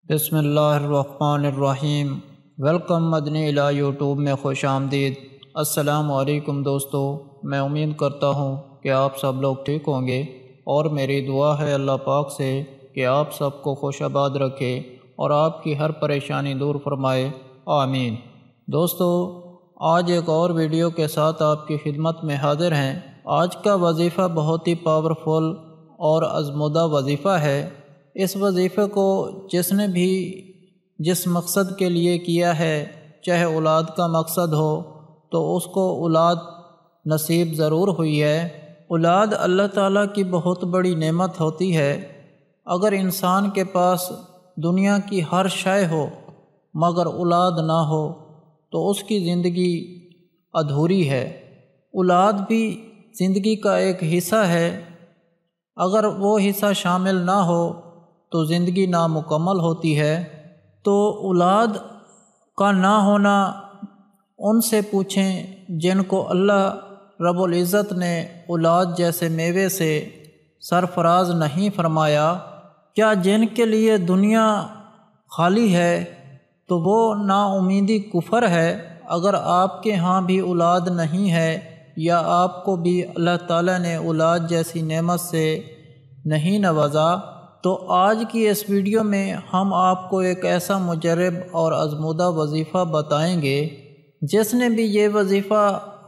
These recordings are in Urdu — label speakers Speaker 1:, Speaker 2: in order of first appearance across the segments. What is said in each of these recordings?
Speaker 1: بسم اللہ الرحمن الرحیم۔ ویلکم مدنی الہ یوٹیوب میں خوش آمدید۔ السلام علیکم دوستو، میں امید کرتا ہوں کہ آپ سب لوگ ٹھیک ہوں گے، اور میری دعا ہے اللہ پاک سے کہ آپ سب کو خوش آباد رکھے اور آپ کی ہر پریشانی دور فرمائے، آمین۔ دوستو، آج ایک اور ویڈیو کے ساتھ آپ کی خدمت میں حاضر ہیں۔ آج کا وظیفہ بہت ہی پاورفل اور آزمودہ وظیفہ ہے۔ اس وظیفے کو جس نے بھی جس مقصد کے لیے کیا ہے، چاہے اولاد کا مقصد ہو تو اس کو اولاد نصیب ضرور ہوئی ہے۔ اولاد اللہ تعالیٰ کی بہت بڑی نعمت ہوتی ہے۔ اگر انسان کے پاس دنیا کی ہر شے ہو مگر اولاد نہ ہو تو اس کی زندگی ادھوری ہے۔ اولاد بھی زندگی کا ایک حصہ ہے۔ اگر وہ حصہ شامل نہ ہو تو زندگی نامکمل ہوتی ہے۔ تو اولاد کا نہ ہونا ان سے پوچھیں جن کو اللہ رب العزت نے اولاد جیسے میوے سے سرفراز نہیں فرمایا۔ کیا جن کے لیے دنیا خالی ہے تو وہ نا امیدی کفر ہے؟ اگر آپ کے ہاں بھی اولاد نہیں ہے یا آپ کو بھی اللہ تعالیٰ نے اولاد جیسی نعمت سے نہیں نوازا، تو آج کی اس ویڈیو میں ہم آپ کو ایک ایسا مجرب اور آزمودہ وظیفہ بتائیں گے جس نے بھی یہ وظیفہ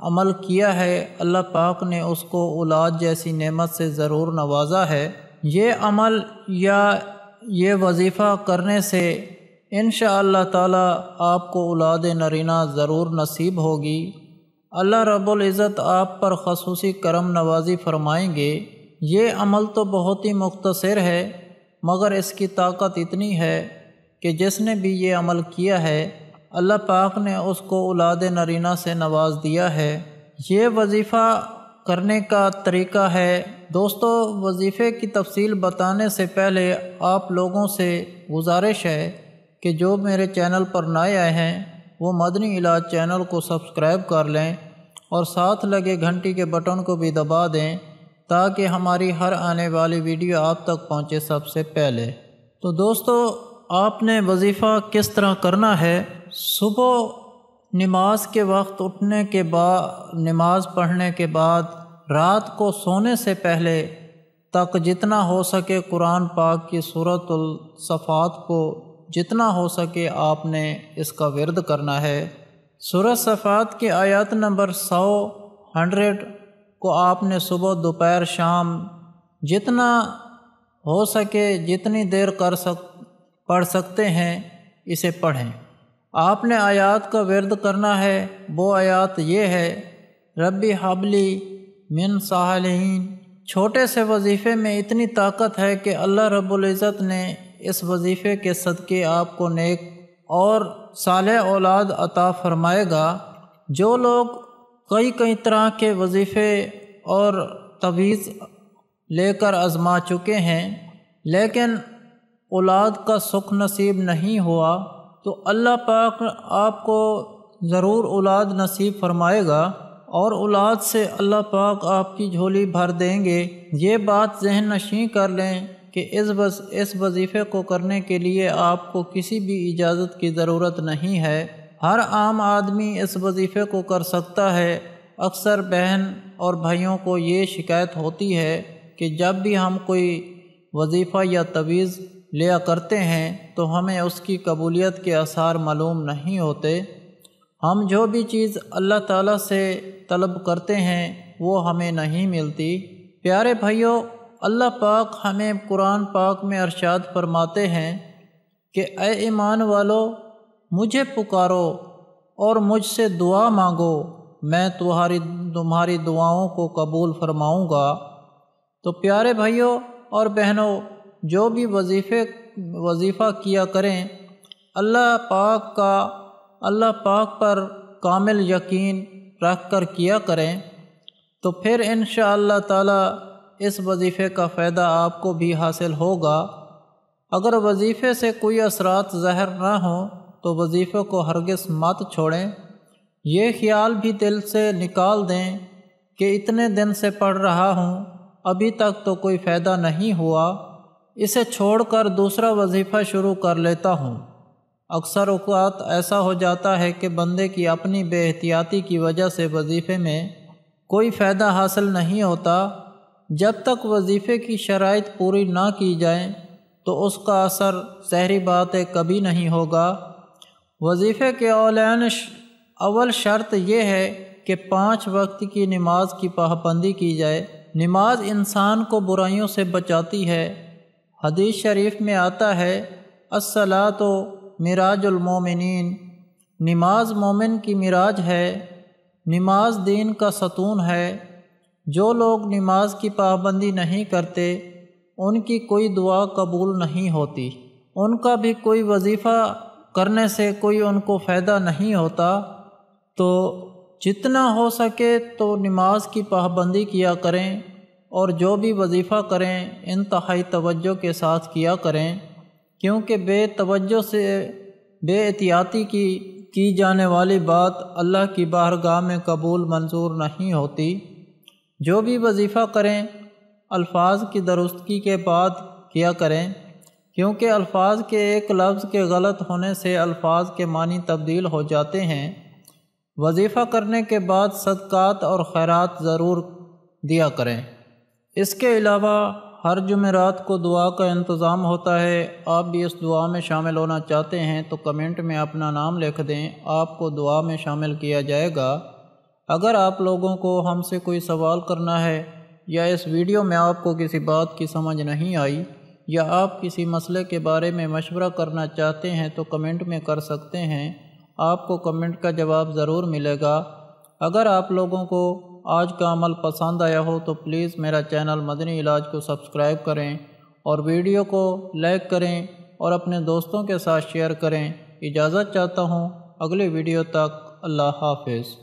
Speaker 1: عمل کیا ہے، اللہ پاک نے اس کو اولاد جیسی نعمت سے ضرور نوازا ہے۔ یہ عمل یا یہ وظیفہ کرنے سے انشاءاللہ تعالی آپ کو اولاد نرینہ ضرور نصیب ہوگی۔ اللہ رب العزت آپ پر خصوصی کرم نوازی فرمائیں گے۔ یہ عمل تو بہت ہی مختصر ہے مگر اس کی طاقت اتنی ہے کہ جس نے بھی یہ عمل کیا ہے اللہ پاک نے اس کو اولاد نرینہ سے نواز دیا ہے۔ یہ وظیفہ کرنے کا طریقہ ہے۔ دوستو، وظیفے کی تفصیل بتانے سے پہلے آپ لوگوں سے گزارش ہے کہ جو میرے چینل پر نئے آئے ہیں وہ مدنی الج چینل کو سبسکرائب کر لیں اور ساتھ لگے گھنٹی کے بٹن کو بھی دبا دیں تاکہ ہماری ہر آنے والی ویڈیو آپ تک پہنچے سب سے پہلے۔ تو دوستو، آپ نے وظیفہ کس طرح کرنا ہے؟ صبح نماز کے وقت اٹھنے کے بعد، نماز پڑھنے کے بعد، رات کو سونے سے پہلے تک جتنا ہو سکے قرآن پاک کی سورۃ الصفات کو جتنا ہو سکے آپ نے اس کا ورد کرنا ہے۔ سورۃ صفات کی آیات نمبر 100 کو آپ نے صبح دوپہر شام جتنا ہو سکے جتنی دیر پڑھ سکتے ہیں اسے پڑھیں۔ آپ نے آیات کا ورد کرنا ہے۔ وہ آیات یہ ہے: ربی حبلی من صالحین۔ چھوٹے سے وظیفے میں اتنی طاقت ہے کہ اللہ رب العزت نے اس وظیفے کے صدقے آپ کو نیک اور صالح اولاد عطا فرمائے گا۔ جو لوگ کئی طرح کے وظیفے اور تعویذ لے کر آزما چکے ہیں لیکن اولاد کا سکھ نصیب نہیں ہوا، تو اللہ پاک آپ کو ضرور اولاد نصیب فرمائے گا اور اولاد سے اللہ پاک آپ کی جھولی بھر دیں گے۔ یہ بات ذہن نشین کر لیں کہ اس وظیفے کو کرنے کے لیے آپ کو کسی بھی اجازت کی ضرورت نہیں ہے۔ ہر عام آدمی اس وظیفے کو کر سکتا ہے۔ اکثر بہن اور بھائیوں کو یہ شکایت ہوتی ہے کہ جب بھی ہم کوئی وظیفہ یا تعویذ لیا کرتے ہیں تو ہمیں اس کی قبولیت کے آثار معلوم نہیں ہوتے۔ ہم جو بھی چیز اللہ تعالیٰ سے طلب کرتے ہیں وہ ہمیں نہیں ملتی۔ پیارے بھائیوں، اللہ پاک ہمیں قرآن پاک میں ارشاد فرماتے ہیں کہ اے ایمان والو، مجھے پکارو اور مجھ سے دعا مانگو، میں تمہاری دعاؤں کو قبول فرماؤں گا۔ تو پیارے بھائیوں اور بہنوں، جو بھی وظیفہ کیا کریں اللہ پاک پر کامل یقین رکھ کر کیا کریں، تو پھر انشاءاللہ تعالی اس وظیفے کا فائدہ آپ کو بھی حاصل ہوگا۔ اگر وظیفے سے کوئی اثرات ظاہر نہ ہوں تو وظیفے کو ہرگز مت چھوڑیں۔ یہ خیال بھی دل سے نکال دیں کہ اتنے دن سے پڑھ رہا ہوں ابھی تک تو کوئی فائدہ نہیں ہوا۔ اسے چھوڑ کر دوسرا وظیفہ شروع کر لیتا ہوں۔ اکثر اوقات ایسا ہو جاتا ہے کہ بندے کی اپنی بے احتیاطی کی وجہ سے وظیفے میں کوئی فائدہ حاصل نہیں ہوتا۔ جب تک وظیفے کی شرائط پوری نہ کی جائیں تو اس کا اثر ظاہری بات ہے کبھی نہیں ہوگا۔ وظیفے کے اول شرط یہ ہے کہ 5 وقت کی نماز کی پابندی کی جائے۔ نماز انسان کو برائیوں سے بچاتی ہے۔ حدیث شریف میں آتا ہے الصلاۃ معراج المومنین، نماز مومن کی معراج ہے، نماز دین کا ستون ہے۔ جو لوگ نماز کی پابندی نہیں کرتے ان کی کوئی دعا قبول نہیں ہوتی، ان کا بھی کوئی وظیفہ کرنے سے کوئی ان کو فائدہ نہیں ہوتا۔ تو جتنا ہو سکے تو نماز کی پابندی کیا کریں، اور جو بھی وظیفہ کریں انتہائی توجہ کے ساتھ کیا کریں، کیونکہ بے توجہ سے بے احتیاطی کی جانے والی بات اللہ کی بارگاہ میں قبول منظور نہیں ہوتی۔ جو بھی وظیفہ کریں الفاظ کی درستگی کے بعد کیا کریں، کیونکہ الفاظ کے ایک لفظ کے غلط ہونے سے الفاظ کے معنی تبدیل ہو جاتے ہیں۔ وظیفہ کرنے کے بعد صدقات اور خیرات ضرور دیا کریں۔ اس کے علاوہ ہر جمعرات کو دعا کا انتظام ہوتا ہے۔ آپ بھی اس دعا میں شامل ہونا چاہتے ہیں تو کمنٹ میں اپنا نام لکھ دیں، آپ کو دعا میں شامل کیا جائے گا۔ اگر آپ لوگوں کو ہم سے کوئی سوال کرنا ہے یا اس ویڈیو میں آپ کو کسی بات کی سمجھ نہیں آئی یا آپ کسی مسئلے کے بارے میں مشورہ کرنا چاہتے ہیں تو کمنٹ میں کر سکتے ہیں، آپ کو کمنٹ کا جواب ضرور ملے گا۔ اگر آپ لوگوں کو آج کا عمل پسند آیا ہو تو پلیز میرا چینل مدنی علاج کو سبسکرائب کریں اور ویڈیو کو لائک کریں اور اپنے دوستوں کے ساتھ شیئر کریں۔ اجازت چاہتا ہوں، اگلی ویڈیو تک اللہ حافظ۔